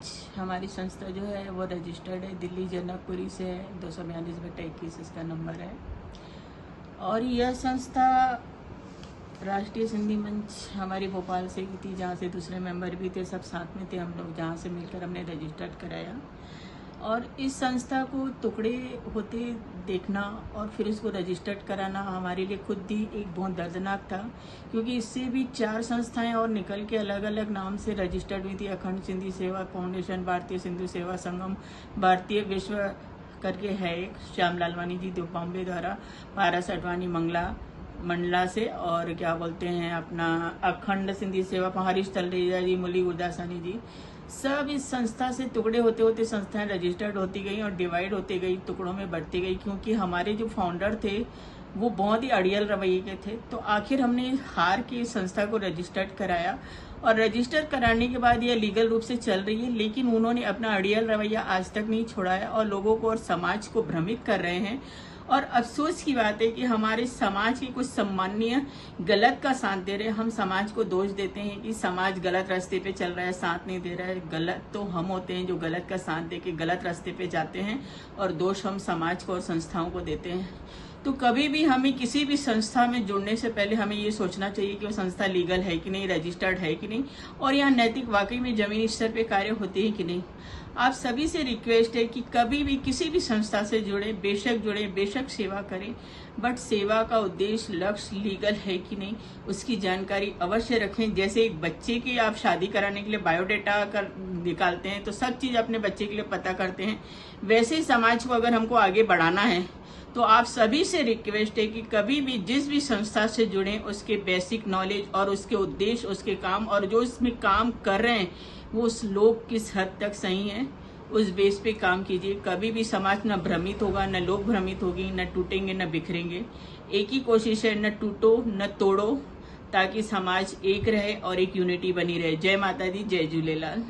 हमारी संस्था जो है वो रजिस्टर्ड है, दिल्ली जनकपुरी से है, 242/21 इसका नंबर है। और यह संस्था राष्ट्रीय सिंधी मंच हमारी भोपाल से की थी, जहाँ से दूसरे मेंबर भी थे, सब साथ में थे हम लोग, जहाँ से मिलकर हमने रजिस्टर्ड कराया। और इस संस्था को टुकड़े होते देखना और फिर उसको रजिस्टर्ड कराना हमारे लिए खुद ही एक बहुत दर्दनाक था, क्योंकि इससे भी 4 संस्थाएं और निकल के अलग अलग नाम से रजिस्टर्ड हुई थी। अखंड सिंधी सेवा फाउंडेशन, भारतीय सिंधु सेवा संगम, भारतीय विश्व करके है एक, श्याम लालवानी जी बॉम्बे द्वारा, पारस अडवाणी मंडला से, और क्या बोलते हैं अपना अखंड सिंधी सेवा हरीश तलरेजा जी, मुरली गुरदासानी जी। सब इस संस्था से टुकड़े होते होते संस्थाएं रजिस्टर्ड होती गई और डिवाइड होती गई, टुकड़ों में बढ़ती गई, क्योंकि हमारे जो फाउंडर थे वो बहुत ही अड़ियल रवैये के थे। तो आखिर हमने हार के इस संस्था को रजिस्टर्ड कराया, और रजिस्टर कराने के बाद यह लीगल रूप से चल रही है, लेकिन उन्होंने अपना अड़ियल रवैया आज तक नहीं छोड़ाया और लोगों को और समाज को भ्रमित कर रहे हैं। और अफसोस की बात है कि हमारे समाज के कुछ सम्माननीय गलत का साथ दे रहे हैं। हम समाज को दोष देते हैं कि समाज गलत रास्ते पे चल रहा है, साथ नहीं दे रहा है। गलत तो हम होते हैं जो गलत का साथ दे के गलत रास्ते पे जाते हैं, और दोष हम समाज को और संस्थाओं को देते हैं। तो कभी भी हमें किसी भी संस्था में जुड़ने से पहले हमें ये सोचना चाहिए कि वो संस्था लीगल है कि नहीं, रजिस्टर्ड है कि नहीं, और यहाँ नैतिक वाकई में जमीनी स्तर पे कार्य होते हैं कि नहीं। आप सभी से रिक्वेस्ट है कि कभी भी किसी भी संस्था से जुड़े, बेशक सेवा करें, बट सेवा का उद्देश्य लक्ष्य लीगल है कि नहीं उसकी जानकारी अवश्य रखें। जैसे एक बच्चे की आप शादी कराने के लिए बायोडाटा निकालते हैं तो सब चीज़ अपने बच्चे के लिए पता करते हैं, वैसे ही समाज को अगर हमको आगे बढ़ाना है तो आप सभी से रिक्वेस्ट है कि कभी भी जिस भी संस्था से जुड़े उसके बेसिक नॉलेज और उसके उद्देश्य, उसके काम और जो इसमें काम कर रहे हैं वो उस लोग किस हद तक सही है, उस बेस पे काम कीजिए। कभी भी समाज न भ्रमित होगा, न लोग भ्रमित होगी, न टूटेंगे न बिखरेंगे। एक ही कोशिश है, न टूटो न तोड़ो, ताकि समाज एक रहे और एक यूनिटी बनी रहे। जय माता दी, जय झूलेलाल।